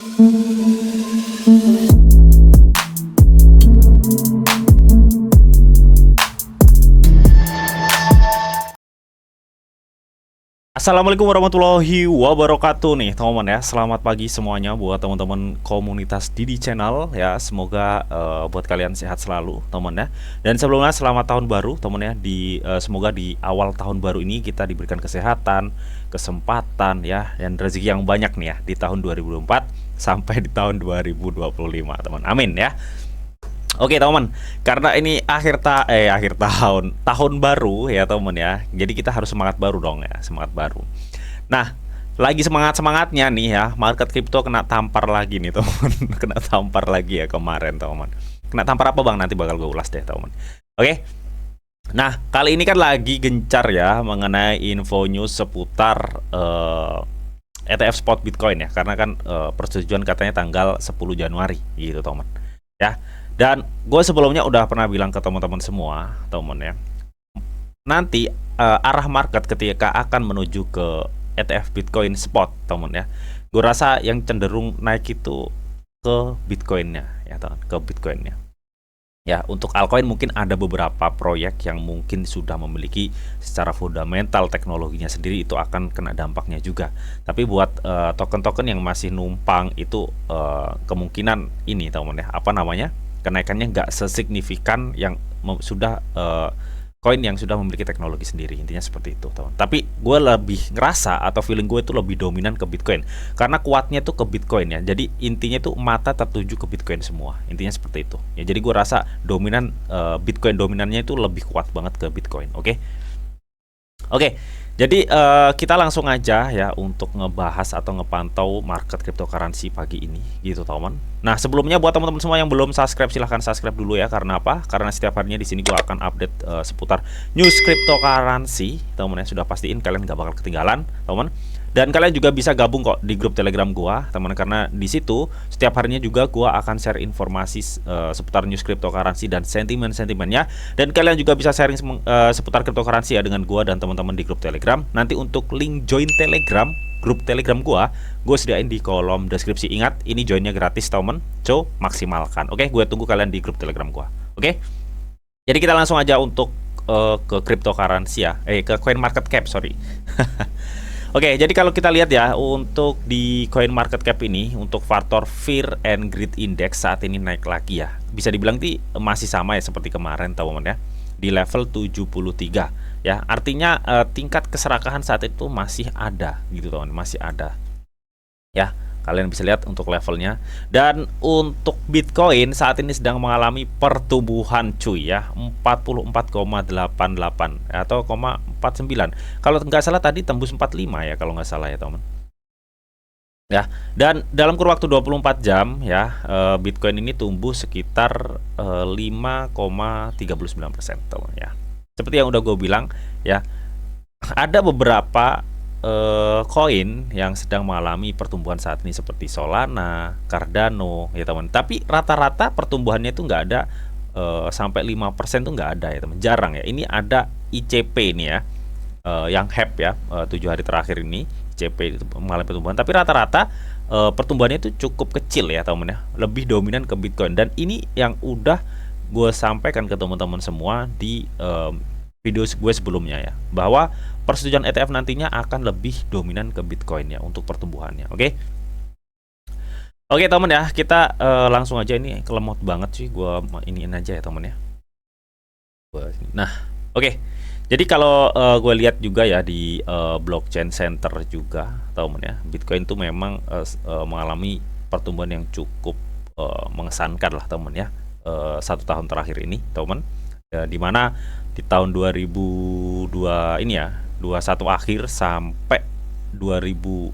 Assalamualaikum warahmatullahi wabarakatuh nih teman-teman ya. Selamat pagi semuanya buat teman-teman komunitas Didi Channel ya. Semoga buat kalian sehat selalu teman ya. Dan sebelumnya selamat tahun baru teman ya. Semoga di awal tahun baru ini kita diberikan kesehatan, kesempatan ya, dan rezeki yang banyak nih ya di tahun 2024 sampai di tahun 2025 teman. Amin ya. Oke teman, karena ini akhir tahun baru ya teman ya. Jadi kita harus semangat baru dong ya, semangat baru. Nah, lagi semangatnya nih ya, market crypto kena tampar lagi nih teman, kena tampar lagi ya kemarin teman. Kena tampar apa bang? Nanti bakal gue ulas deh teman. Oke. Nah, kali ini kan lagi gencar ya mengenai info news seputar ETF spot Bitcoin ya, karena kan persetujuan katanya tanggal 10 Januari gitu teman. Ya. Dan gue sebelumnya udah pernah bilang ke teman-teman semua, teman ya. Nanti arah market ketika akan menuju ke ETF Bitcoin spot, teman ya. Gue rasa yang cenderung naik itu ke Bitcoinnya, ya teman, ke Bitcoinnya. Ya, untuk altcoin mungkin ada beberapa proyek yang mungkin sudah memiliki secara fundamental teknologinya sendiri, itu akan kena dampaknya juga. Tapi buat token-token yang masih numpang itu kemungkinan ini teman ya, apa namanya? Kenaikannya nggak sesignifikan yang sudah koin yang sudah memiliki teknologi sendiri, intinya seperti itu teman. Tapi gue lebih ngerasa atau feeling gue itu lebih dominan ke Bitcoin karena kuatnya tuh ke Bitcoin ya. Jadi intinya tuh mata tertuju ke Bitcoin semua, intinya seperti itu ya. Jadi gue rasa dominan Bitcoin dominannya itu lebih kuat banget ke Bitcoin. Oke, jadi kita langsung aja ya untuk ngebahas atau ngepantau market cryptocurrency pagi ini gitu teman. Nah sebelumnya buat teman-teman semua yang belum subscribe silahkan subscribe dulu ya. Karena apa? Karena setiap harinya di sini gua akan update seputar news cryptocurrency teman ya. Sudah pastiin kalian gak bakal ketinggalan teman. Dan kalian juga bisa gabung kok di grup Telegram gua, teman, karena di situ setiap harinya juga gua akan share informasi seputar news cryptocurrency dan sentimen-sentimennya. Dan kalian juga bisa sharing seputar cryptocurrency ya dengan gua dan teman-teman di grup Telegram. Nanti untuk link join Telegram, grup Telegram gua sediain di kolom deskripsi. Ingat, ini joinnya gratis, teman. So, maksimalkan. Oke, gue tunggu kalian di grup Telegram gua. Oke. Jadi kita langsung aja untuk ke cryptocurrency ya. Ke coin market cap, sorry. Oke, jadi kalau kita lihat ya untuk di coin market cap ini untuk faktor fear and greed index saat ini naik lagi ya. Bisa dibilang masih sama ya seperti kemarin teman-teman ya. Di level 73 ya. Artinya tingkat keserakahan saat itu masih ada gitu teman, masih ada. Ya, kalian bisa lihat untuk levelnya. Dan untuk Bitcoin saat ini sedang mengalami pertumbuhan cuy ya, 44,88 atau 49. Kalau nggak salah tadi tembus 45 ya kalau nggak salah ya teman. Ya, dan dalam kurun waktu 24 jam ya, Bitcoin ini tumbuh sekitar 5,39% teman ya. Seperti yang udah gue bilang ya, ada beberapa koin yang sedang mengalami pertumbuhan saat ini seperti Solana, Cardano ya teman. Tapi rata-rata pertumbuhannya itu nggak ada sampai 5% tuh nggak ada ya teman. Jarang ya. Ini ada ICP ini ya, yang HEP ya, 7 hari terakhir ini ICP itu mengalami pertumbuhan. Tapi rata-rata pertumbuhannya itu cukup kecil ya teman ya. Lebih dominan ke Bitcoin. Dan ini yang udah gue sampaikan ke teman-teman semua di video gue sebelumnya ya, bahwa persetujuan ETF nantinya akan lebih dominan ke Bitcoin ya untuk pertumbuhannya. Oke teman ya, kita langsung aja. Ini kelemot banget sih, gue iniin aja ya teman ya. Nah oke, jadi kalau gue lihat juga ya di blockchain center juga teman ya, Bitcoin tuh memang mengalami pertumbuhan yang cukup mengesankan lah teman ya, 1 tahun terakhir ini teman ya, dimana di tahun 2002 ini ya, 21 akhir sampai 2023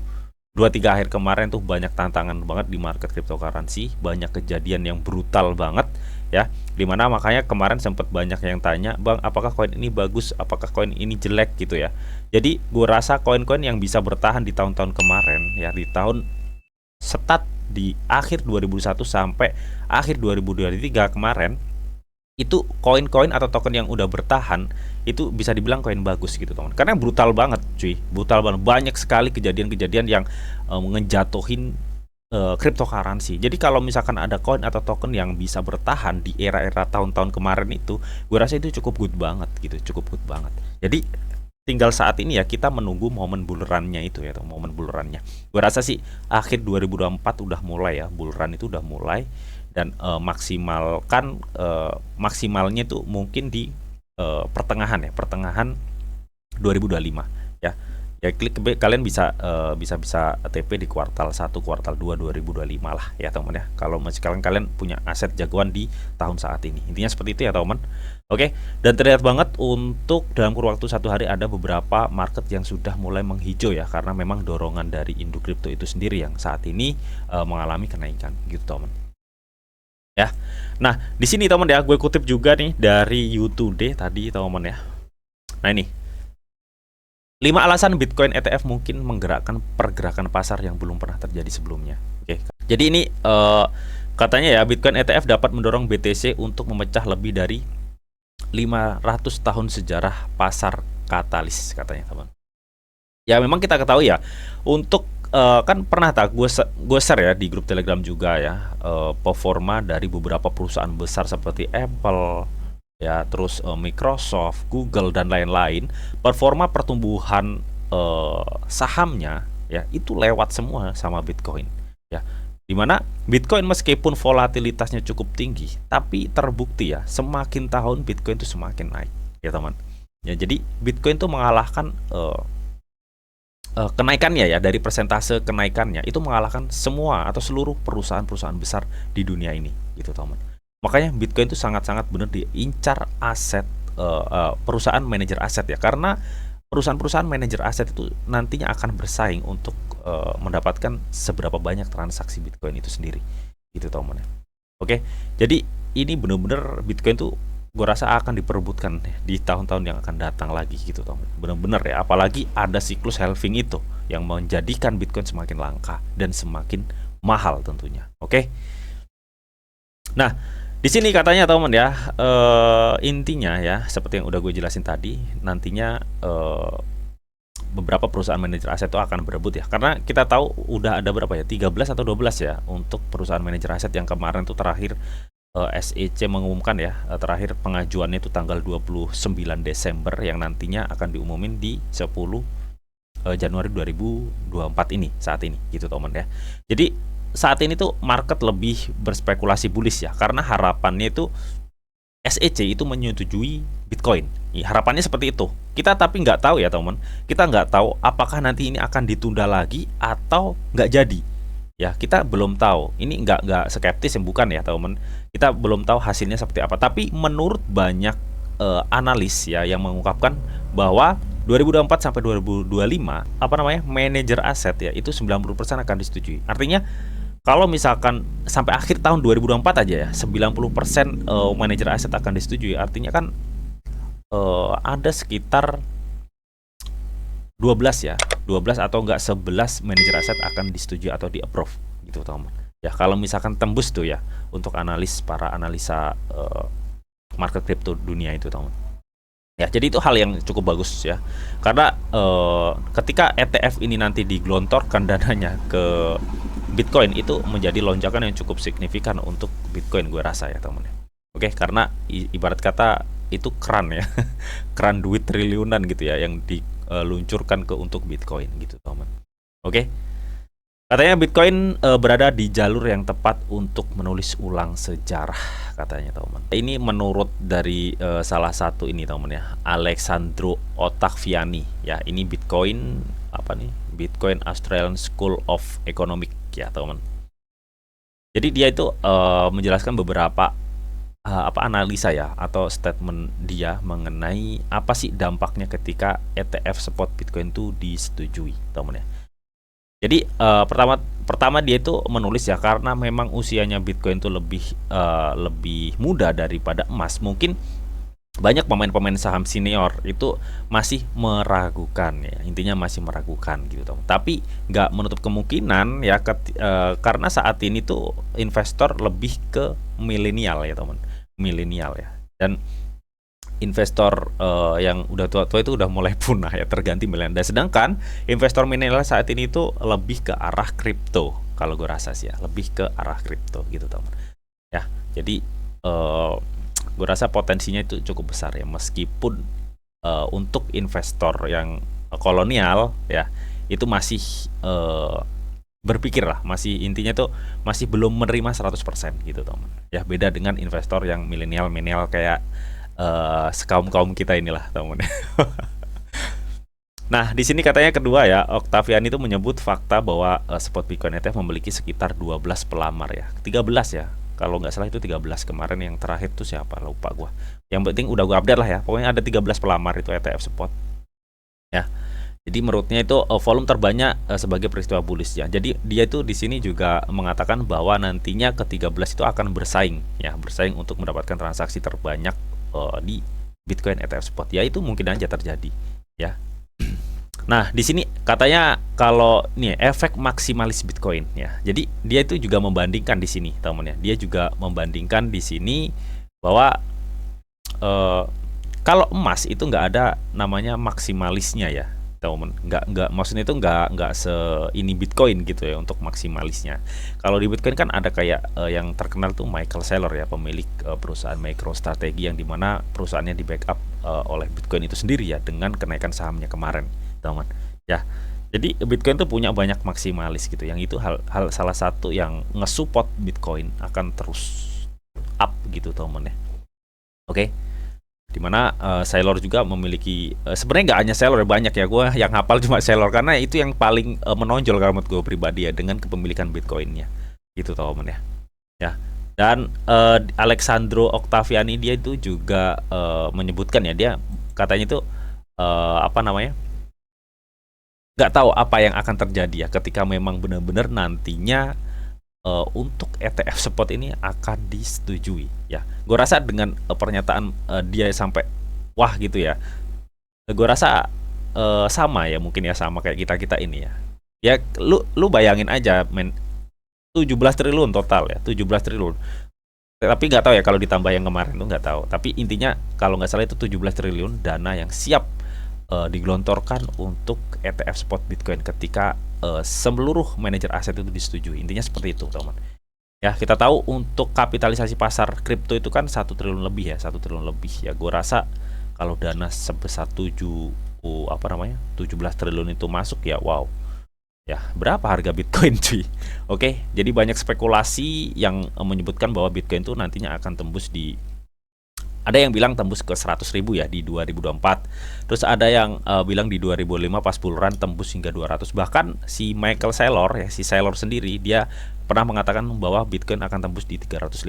akhir kemarin tuh banyak tantangan banget di market cryptocurrency, banyak kejadian yang brutal banget ya, dimana makanya kemarin sempat banyak yang tanya, bang apakah koin ini bagus, apakah koin ini jelek gitu ya. Jadi gue rasa koin-koin yang bisa bertahan di tahun-tahun kemarin ya, di tahun start di akhir 2001 sampai akhir 2023 kemarin, itu koin-koin atau token yang udah bertahan itu bisa dibilang koin bagus gitu teman, karena brutal banget cuy, brutal banget, banyak sekali kejadian-kejadian yang ngejatuhin cryptocurrency. Jadi kalau misalkan ada koin atau token yang bisa bertahan di era-era tahun-tahun kemarin itu, gue rasa itu cukup good banget gitu, cukup good banget. Jadi tinggal saat ini ya kita menunggu momen bulerannya itu ya, momen bulerannya. Gue rasa sih akhir 2024 udah mulai ya, buleran itu udah mulai dan maksimalnya itu mungkin di pertengahan 2025 ya. Ya kalian bisa TP di kuartal 1 kuartal 2 2025 lah ya teman ya. Kalau masih kalian punya aset jagoan di tahun saat ini. Intinya seperti itu ya teman. Oke, dan terlihat banget untuk dalam kurun waktu 1 hari ada beberapa market yang sudah mulai menghijau ya, karena memang dorongan dari induk kripto itu sendiri yang saat ini mengalami kenaikan gitu teman. Ya. Nah, di sini teman ya, gue kutip juga nih dari YouTube tadi teman ya. Nah, ini 5 alasan Bitcoin ETF mungkin menggerakkan pergerakan pasar yang belum pernah terjadi sebelumnya. Oke. Jadi ini katanya ya Bitcoin ETF dapat mendorong BTC untuk memecah lebih dari 500 tahun sejarah pasar katalis katanya teman. Ya memang kita ketahui ya untuk kan pernah tak gue share ya di grup Telegram juga ya performa dari beberapa perusahaan besar seperti Apple ya, terus Microsoft, Google dan lain-lain, performa pertumbuhan sahamnya ya itu lewat semua sama Bitcoin ya. Dimana Bitcoin meskipun volatilitasnya cukup tinggi, tapi terbukti ya semakin tahun Bitcoin itu semakin naik ya teman. Ya jadi Bitcoin itu mengalahkan kenaikannya ya, dari persentase kenaikannya itu mengalahkan semua atau seluruh perusahaan-perusahaan besar di dunia ini gitu teman. Makanya Bitcoin itu sangat-sangat benar diincar aset perusahaan manajer aset ya, karena perusahaan-perusahaan manajer aset itu nantinya akan bersaing untuk mendapatkan seberapa banyak transaksi Bitcoin itu sendiri gitu teman ya. Oke, jadi ini benar-benar Bitcoin tuh gue rasa akan diperebutkan di tahun-tahun yang akan datang lagi gitu teman. Benar-benar ya, apalagi ada siklus halving itu yang menjadikan Bitcoin semakin langka dan semakin mahal tentunya. Oke. Nah, di sini katanya teman ya, intinya ya seperti yang udah gue jelasin tadi, nantinya beberapa perusahaan manajer aset itu akan berebut ya. Karena kita tahu udah ada berapa ya? 13 atau 12 ya untuk perusahaan manajer aset yang kemarin itu terakhir SEC mengumumkan ya, terakhir pengajuannya itu tanggal 29 Desember yang nantinya akan diumumin di 10 Januari 2024 ini saat ini gitu teman ya. Jadi saat ini tuh market lebih berspekulasi bullish ya, karena harapannya itu SEC itu menyetujui Bitcoin. Harapannya seperti itu. Kita tapi nggak tahu ya teman. Kita nggak tahu apakah nanti ini akan ditunda lagi atau nggak jadi. Ya kita belum tahu. Ini nggak skeptis yang bukan ya teman. Kita belum tahu hasilnya seperti apa. Tapi menurut banyak analis ya yang mengungkapkan bahwa 2024 sampai 2025 manajer aset ya itu 90% akan disetujui. Artinya kalau misalkan sampai akhir tahun 2024 aja ya 90% manajer aset akan disetujui. Artinya kan ada sekitar 12 ya, 12 atau enggak 11 manajer aset akan disetujui atau di approve gitu teman. Ya kalau misalkan tembus tuh ya untuk para analisa market crypto dunia itu teman. Ya jadi itu hal yang cukup bagus ya. Karena ketika ETF ini nanti digelontorkan dananya ke Bitcoin itu menjadi lonjakan yang cukup signifikan untuk Bitcoin gue rasa ya teman. Oke, karena ibarat kata itu keran ya. Keran duit triliunan gitu ya yang diluncurkan untuk Bitcoin gitu teman. Oke. Katanya Bitcoin berada di jalur yang tepat untuk menulis ulang sejarah katanya teman. Ini menurut dari salah satu ini teman ya, Alexandro Ottaviani ya. Ini Bitcoin Bitcoin Australian School of Economics ya teman. Jadi dia itu menjelaskan beberapa analisa ya atau statement dia mengenai apa sih dampaknya ketika ETF spot Bitcoin itu disetujui teman ya. Jadi pertama dia itu menulis ya, karena memang usianya Bitcoin itu lebih muda daripada emas. Mungkin banyak pemain-pemain saham senior itu masih meragukan ya, intinya masih meragukan gitu teman. Tapi nggak menutup kemungkinan ya karena saat ini tuh investor lebih ke milenial ya teman, milenial ya, dan investor yang udah tua-tua itu udah mulai punah ya, terganti milenial. Dan sedangkan investor milenial saat ini itu lebih ke arah kripto kalau gue rasa sih ya, lebih ke arah kripto gitu teman ya. Jadi gue rasa potensinya itu cukup besar ya, meskipun untuk investor yang kolonial ya itu masih berpikir lah, masih intinya tuh masih belum menerima 100% gitu teman ya, beda dengan investor yang milenial kayak sekaum kita inilah teman. Nah, di sini katanya kedua ya, Octavian itu menyebut fakta bahwa spot Bitcoin ETF memiliki sekitar 12 pelamar ya. 13 ya. Kalau nggak salah itu 13. Kemarin yang terakhir tuh siapa? Lupa gua. Yang penting udah gua update lah ya. Pokoknya ada 13 pelamar itu ETF spot. Ya. Jadi menurutnya itu volume terbanyak sebagai peristiwa bullish ya. Jadi dia itu di sini juga mengatakan bahwa nantinya ke-13 itu akan bersaing ya, bersaing untuk mendapatkan transaksi terbanyak di Bitcoin ETF spot. Ya itu mungkin aja terjadi ya. Nah, di sini katanya kalau nih efek maksimalis Bitcoin ya. Jadi dia itu juga membandingkan di sini, teman ya. Dia juga membandingkan di sini bahwa kalau emas itu nggak ada namanya maksimalisnya ya, teman. Nggak maksudnya itu nggak se ini Bitcoin gitu ya untuk maksimalisnya. Kalau di Bitcoin kan ada kayak yang terkenal tuh Michael Saylor ya, pemilik perusahaan MicroStrategy yang dimana perusahaannya di backup oleh Bitcoin itu sendiri ya dengan kenaikan sahamnya kemarin, teman ya. Jadi Bitcoin tuh punya banyak maksimalis gitu, yang itu hal salah satu yang nge-support Bitcoin akan terus up gitu teman ya. Oke. Dimana Saylor juga memiliki sebenarnya nggak hanya Saylor, banyak ya, gue yang hafal cuma Saylor karena itu yang paling menonjol kalau menurut gue pribadi ya dengan kepemilikan Bitcoinnya gitu teman ya. Ya. Dan Alexandro Octaviani dia itu juga menyebutkan ya, dia katanya itu apa namanya, nggak tahu apa yang akan terjadi ya ketika memang benar-benar nantinya untuk ETF spot ini akan disetujui ya. Gue rasa dengan pernyataan dia sampai wah gitu ya, gue rasa sama ya, mungkin ya sama kayak kita ini ya. Ya lu bayangin aja men, 17 triliun total ya, 17 triliun. Tapi nggak tahu ya kalau ditambah yang kemarin tuh nggak tahu. Tapi intinya kalau nggak salah itu 17 triliun dana yang siap digelontorkan untuk ETF spot Bitcoin ketika seluruh manajer aset itu disetujui. Intinya seperti itu, teman. Ya, kita tahu untuk kapitalisasi pasar kripto itu kan 1 triliun lebih ya, 1 triliun lebih ya. Gue rasa kalau dana sebesar 17 triliun itu masuk ya, wow. Ya, berapa harga Bitcoin cuy? Oke, jadi banyak spekulasi yang menyebutkan bahwa Bitcoin itu nantinya akan tembus di, ada yang bilang tembus ke 100.000 ya di 2024. Terus ada yang bilang di 2005 pas bull run tembus hingga 200. Bahkan si Michael Saylor ya, si Saylor sendiri dia pernah mengatakan bahwa Bitcoin akan tembus di 350.000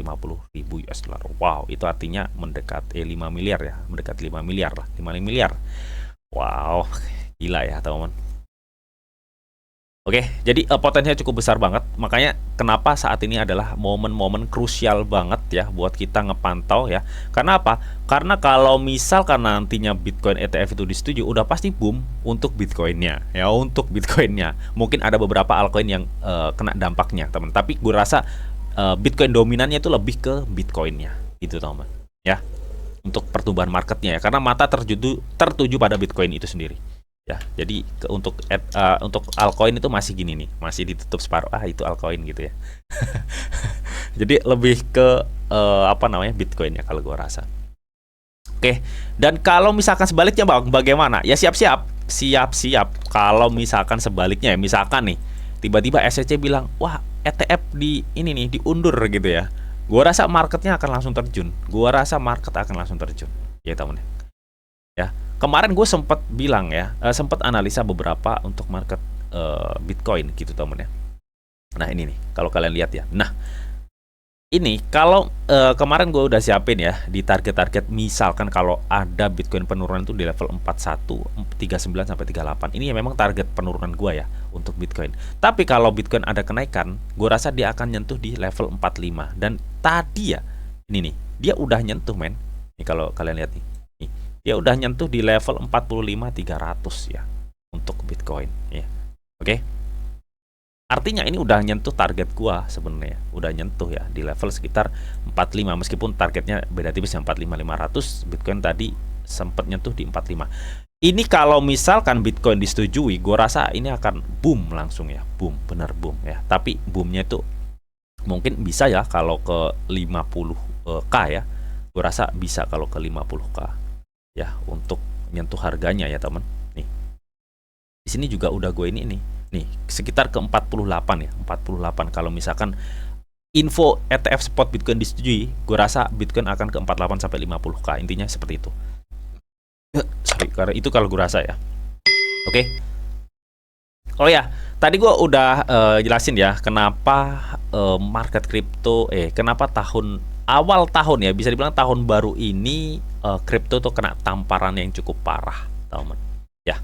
US dollar. Wow, itu artinya mendekati 5 miliar ya, mendekati 5 miliar lah, 5 miliar. Wow, gila ya, teman-teman. Oke, jadi potensinya cukup besar banget. Makanya kenapa saat ini adalah momen-momen krusial banget ya buat kita ngepantau ya. Karena apa? Karena kalau misalkan nantinya Bitcoin ETF itu disetujui, udah pasti boom untuk Bitcoinnya ya, untuk Bitcoinnya. Mungkin ada beberapa altcoin yang kena dampaknya, teman. Tapi gue rasa Bitcoin dominannya itu lebih ke Bitcoinnya, gitu teman. Ya, untuk pertumbuhan marketnya ya. Karena mata tertuju pada Bitcoin itu sendiri. Ya, jadi untuk altcoin itu masih gini nih, masih ditutup separuh, itu altcoin gitu ya. Jadi lebih ke apa namanya, Bitcoin ya kalau gue rasa. Oke, dan kalau misalkan sebaliknya Bang, bagaimana? Ya siap-siap kalau misalkan sebaliknya ya, misalkan nih tiba-tiba SEC bilang, wah ETF di ini nih diundur gitu ya. Gue rasa marketnya akan langsung terjun. Ya teman ya. Kemarin gue sempat bilang ya, sempat analisa beberapa untuk market Bitcoin gitu temen ya. Nah ini nih, kalau kalian lihat ya. Nah ini kalau kemarin gue udah siapin ya di target-target, misalkan kalau ada Bitcoin penurunan itu di level 41, 39 sampai 38. Ini ya memang target penurunan gue ya untuk Bitcoin. Tapi kalau Bitcoin ada kenaikan, gue rasa dia akan nyentuh di level 45. Dan tadi ya, ini nih, dia udah nyentuh men. Nih kalau kalian lihat nih. Ya udah nyentuh di level 45.300 ya untuk Bitcoin ya. Oke. Artinya ini udah nyentuh target gua sebenarnya. Udah nyentuh ya di level sekitar 45, meskipun targetnya beda tipis yang 45.500, Bitcoin tadi sempat nyentuh di 45. Ini kalau misalkan Bitcoin disetujui, gue rasa ini akan boom langsung ya, boom, bener boom ya. Tapi boomnya itu mungkin bisa ya kalau ke 50K ya. Gue rasa bisa kalau ke 50K ya untuk nyentuh harganya ya teman. Nih. Di sini juga udah gue ini nih. Nih, sekitar ke 48 ya, 48 kalau misalkan info ETF spot Bitcoin disetujui, gue rasa Bitcoin akan ke 48 sampai 50K. Intinya seperti itu. Sorry, karena itu kalau gue rasa ya. Oke. Oh ya, tadi gue udah jelasin ya kenapa market crypto, kenapa awal tahun ya, bisa dibilang tahun baru ini crypto tuh kena tamparan yang cukup parah, teman. Ya,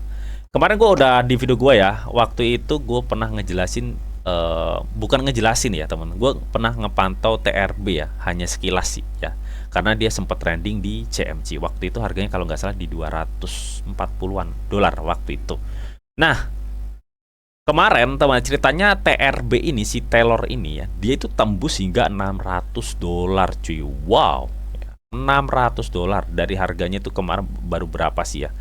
kemarin gue udah di video gue ya, waktu itu gue pernah ngejelasin, bukan ngejelasin ya teman, gue pernah ngepantau TRB ya, hanya sekilas sih ya, karena dia sempat trending di CMC waktu itu, harganya kalau nggak salah di 240-an dolar waktu itu. Nah, kemarin teman, ceritanya TRB ini, si Taylor ini ya, dia itu tembus hingga 600 dolar cuy. Wow, 600 dolar dari harganya itu kemarin baru berapa sih ya,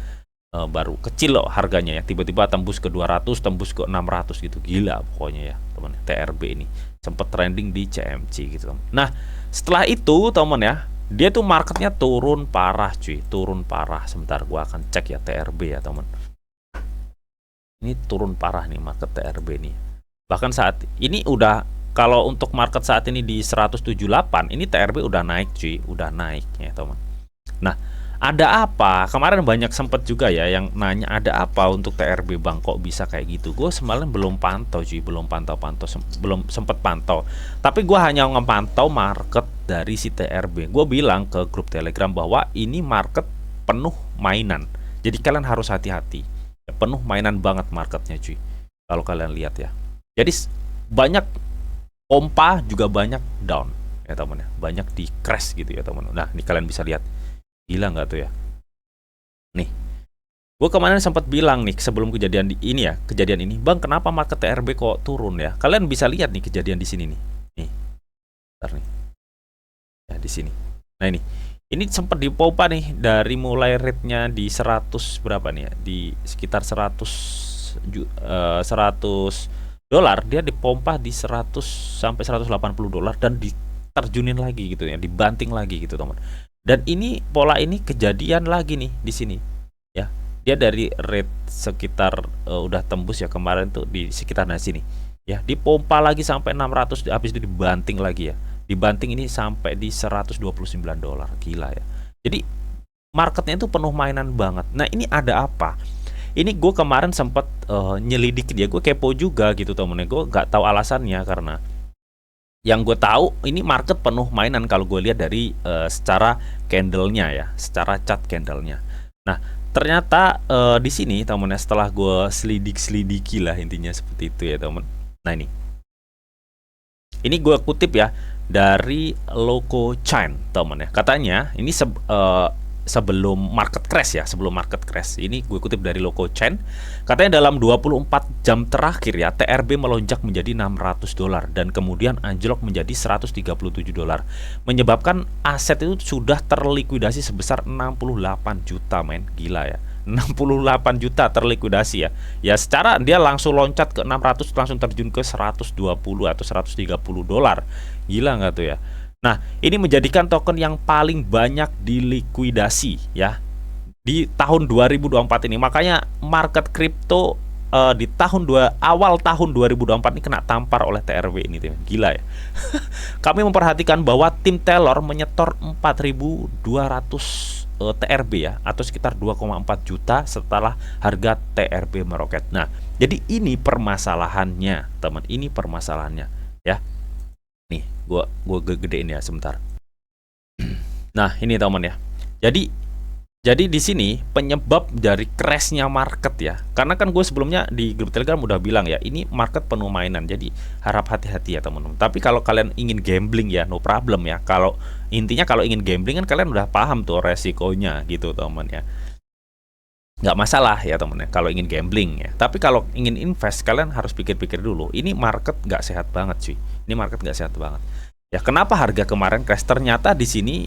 baru kecil loh harganya ya, tiba-tiba tembus ke 200, tembus ke 600 gitu. Gila pokoknya ya teman, TRB ini sempat trending di CMC gitu teman. Nah, setelah itu teman ya, dia tuh marketnya turun parah cuy, turun parah. Sebentar gua akan cek ya TRB ya teman. Ini turun parah nih market TRB nih. Bahkan saat ini udah, kalau untuk market saat ini di 178, ini TRB udah naik cuy, udah naik ya teman. Nah, ada apa? Kemarin banyak sempet juga ya yang nanya ada apa untuk TRB bang, kok bisa kayak gitu. Gue semalam belum pantau cuy, belum pantau-pantau, belum sempet pantau. Tapi gue hanya ngepantau market dari si TRB. Gue bilang ke grup Telegram bahwa ini market penuh mainan. Jadi kalian harus hati-hati. Penuh mainan banget marketnya cuy. Kalau kalian lihat ya. Jadi banyak pompa juga banyak down ya teman ya. Banyak di crash gitu ya teman. Nah, ini kalian bisa lihat. Gila nggak tuh ya? Nih, gue kemarin sempat bilang nih sebelum kejadian ini ya, kejadian ini, bang kenapa market TRB kok turun ya? Kalian bisa lihat nih kejadian di sini nih, ntar nih, ya di sini. Nah ini sempat dipompa nih dari mulai rate-nya di 100 berapa nih ya? Di sekitar 100 dolar, dia dipompa di 100 sampai 180 dolar dan diterjunin lagi gitu ya, dibanting lagi gitu teman. Dan ini pola ini kejadian lagi nih di sini ya. Dia dari rate sekitar udah tembus ya kemarin tuh di sekitar sini ya, dipompa lagi sampai 600, habis itu dibanting lagi ya. Dibanting ini sampai di 129 dolar. Gila ya. Jadi marketnya itu penuh mainan banget. Nah, ini ada apa? Ini gue kemarin sempat nyelidik dia, gue kepo juga gitu temen-temen. Gue nggak tahu alasannya, karena yang gue tahu ini market penuh mainan kalau gue lihat dari secara candlenya ya, secara chart candlenya. Nah, ternyata di sini temen-temen, setelah gue selidiki lah, intinya seperti itu ya temen. Nah, ini gue kutip ya dari Loco Chain temen ya. Katanya ini sebelum market crash ya, sebelum market crash. Ini gue kutip dari Loco Chain. Katanya dalam 24 jam terakhir ya, TRB melonjak menjadi 600 dolar dan kemudian anjlok menjadi 137 dolar. Menyebabkan aset itu sudah terlikuidasi sebesar 68 juta men. Gila ya. 68 juta terlikuidasi ya. Ya secara dia langsung loncat ke 600, langsung terjun ke 120 atau 130 dolar. Gila nggak tuh ya? Nah, ini menjadikan token yang paling banyak dilikuidasi ya di tahun 2024 ini. Makanya market crypto di awal tahun 2024 ini kena tampar oleh TRB ini, tim. Gila ya. Kami memperhatikan bahwa tim Taylor menyetor 4.200 TRB ya, atau sekitar 2,4 juta setelah harga TRB meroket. Nah, jadi ini permasalahannya, teman. Ini permasalahannya ya. Nih, gua gedein ya sebentar. Nah, ini teman ya. Jadi di sini penyebab dari crashnya market ya. Karena kan gue sebelumnya di grup Telegram udah bilang ya, ini market penuh mainan. Jadi harap hati-hati ya teman-teman. Tapi kalau kalian ingin gambling ya, no problem ya. Kalau intinya kalau ingin gambling kan kalian udah paham tuh resikonya gitu teman ya. Nggak masalah ya teman ya kalau ingin gambling ya. Tapi kalau ingin invest kalian harus pikir-pikir dulu. Ini market nggak sehat banget cuy. Ini market nggak sehat banget. Ya, kenapa harga kemarin crash? Ternyata di sini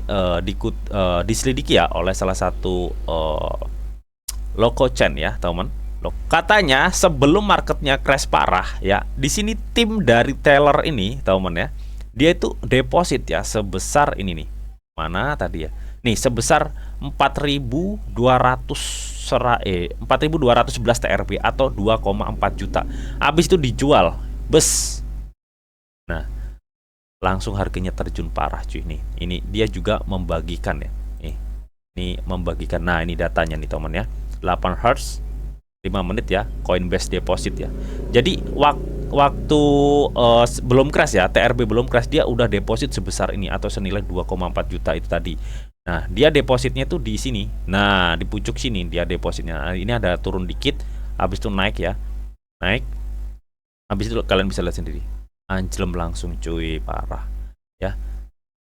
diselidiki ya oleh salah satu Lokochen ya, teman. Katanya sebelum marketnya crash parah ya, di sini tim dari Taylor ini, teman ya, dia itu deposit ya sebesar ini nih. Mana tadi ya? Nih sebesar 4.211 TRB atau 2,4 juta. Habis itu dijual. Bes. Nah, langsung harganya terjun parah cuy nih. Ini dia juga membagikan ya. Ini membagikan. Nah, ini datanya nih teman ya. 8 Hz 5 menit ya, Coinbase deposit ya. Jadi waktu belum crash ya, TRB belum crash, dia udah deposit sebesar ini atau senilai 2,4 juta itu tadi. Nah, dia depositnya tuh di sini. Nah, di pucuk sini dia depositnya. Nah, ini ada turun dikit, habis itu naik ya. Naik. Habis itu kalian bisa lihat sendiri. Anjlem langsung cuy, parah. Ya.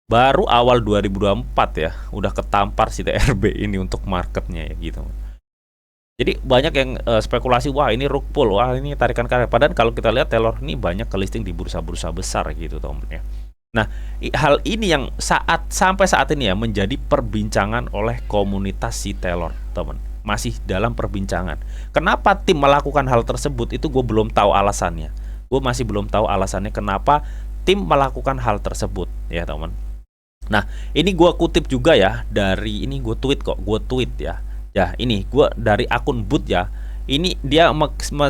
Baru awal 2024 ya, udah ketampar si TRB ini untuk marketnya ya gitu. Jadi banyak yang spekulasi, wah ini rug pull, wah ini tarikan karet. Padahal kalau kita lihat Taylor ini banyak ke listing di bursa-bursa besar gitu teman ya. Nah, hal ini yang sampai saat ini ya menjadi perbincangan oleh komunitas si Taylor, teman. Masih dalam perbincangan. Kenapa tim melakukan hal tersebut itu gue belum tahu alasannya. Gue masih belum tahu alasannya kenapa tim melakukan hal tersebut ya teman. Nah, ini gue kutip juga ya dari ini, gue tweet ya. Ya, ini gue dari akun Boot ya. Ini dia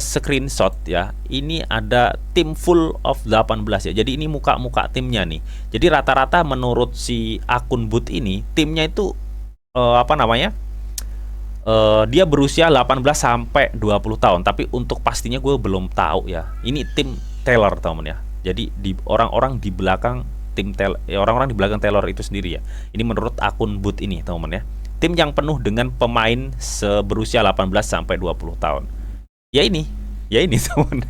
screenshot ya. Ini ada tim full of 18 ya. Jadi ini muka-muka timnya nih. Jadi rata-rata menurut si akun Boot ini, timnya itu apa namanya? Dia berusia 18 sampai 20 tahun. Tapi untuk pastinya gue belum tahu ya. Ini tim Taylor teman ya. Jadi di orang-orang di belakang tim Taylor, orang-orang di belakang Taylor itu sendiri ya. Ini menurut akun Boot ini teman ya. Tim yang penuh dengan pemain berusia 18 sampai 20 tahun. Ya ini teman.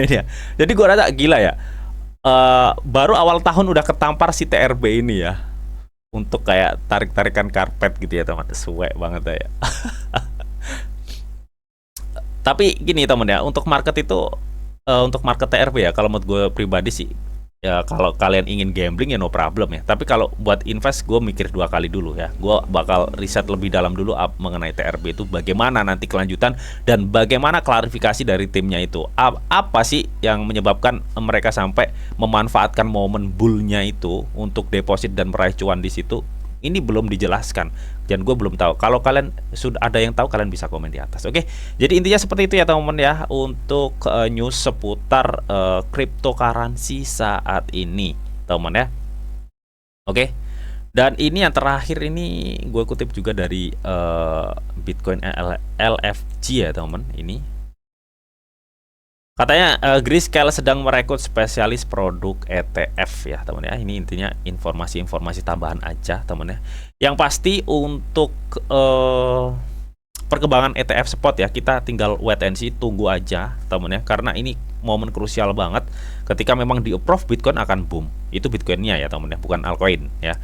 Ya. Jadi gua rasa gila ya. Baru awal tahun udah ketampar si TRB ini ya. Untuk kayak tarik-tarikan karpet gitu ya teman. Suwe banget ya. Tapi gini teman ya, untuk market itu untuk market TRB ya, kalau menurut gue pribadi sih ya, kalau kalian ingin gambling ya no problem ya. Tapi kalau buat invest gue mikir 2 kali dulu ya. Gue bakal riset lebih dalam dulu mengenai TRB itu, bagaimana nanti kelanjutan dan bagaimana klarifikasi dari timnya itu. Apa sih yang menyebabkan mereka sampai memanfaatkan momen bullnya itu untuk deposit dan meraih cuan di situ. Ini belum dijelaskan dan gue belum tahu. Kalau kalian sudah ada yang tahu, kalian bisa komen di atas. Oke, jadi intinya seperti itu ya teman-teman ya, untuk news seputar cryptocurrency saat ini teman ya. Oke, dan ini yang terakhir ini gue kutip juga dari Bitcoin LFG ya teman. Ini katanya Grayscale sedang merekrut spesialis produk ETF ya teman ya. Ini intinya informasi-informasi tambahan aja teman ya. Yang pasti untuk perkembangan ETF spot ya, kita tinggal wait and see, tunggu aja teman ya. Karena ini momen krusial banget. Ketika memang di approve, Bitcoin akan boom. Itu Bitcoinnya ya teman ya, bukan altcoin ya.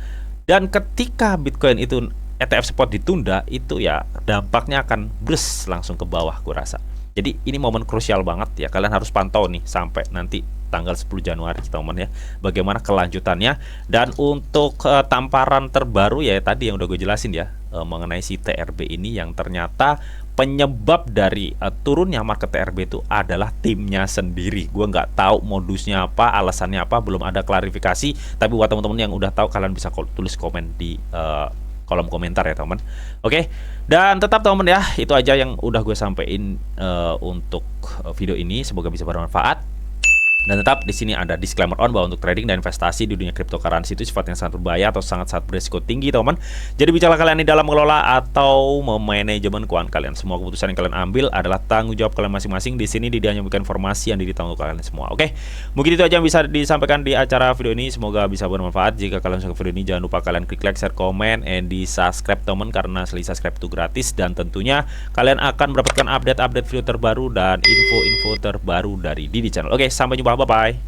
Dan ketika Bitcoin itu ETF spot ditunda, itu ya dampaknya akan blus langsung ke bawah gue rasa. Jadi ini momen krusial banget ya, kalian harus pantau nih sampai nanti tanggal 10 Januari teman ya, bagaimana kelanjutannya. Dan untuk tamparan terbaru ya tadi yang udah gue jelasin ya, mengenai si TRB ini, yang ternyata penyebab dari turunnya market TRB itu adalah timnya sendiri. Gue nggak tahu modusnya apa, alasannya apa, belum ada klarifikasi. Tapi buat teman-teman yang udah tahu, kalian bisa tulis komen di kolom komentar ya teman. Oke, dan tetap teman ya, itu aja yang udah gue sampein untuk video ini. Semoga bisa bermanfaat. Dan tetap di sini ada disclaimer on bahwa untuk trading dan investasi di dunia cryptocurrency itu sifatnya sangat berbahaya atau sangat berisiko tinggi teman. Jadi bicara kalian di dalam mengelola atau memanajemen keuangan kalian, semua keputusan yang kalian ambil adalah tanggung jawab kalian masing-masing. Di sini tidak hanya memberikan informasi yang ditanggung kalian semua. Oke, mungkin itu aja yang bisa disampaikan di acara video ini. Semoga bisa bermanfaat. Jika kalian suka video ini, jangan lupa kalian klik like, share, komen, and di subscribe teman, karena subscribe itu gratis. Dan tentunya kalian akan mendapatkan update-update video terbaru dan info-info terbaru dari Didi Channel. Oke, sampai jumpa. Bye-bye.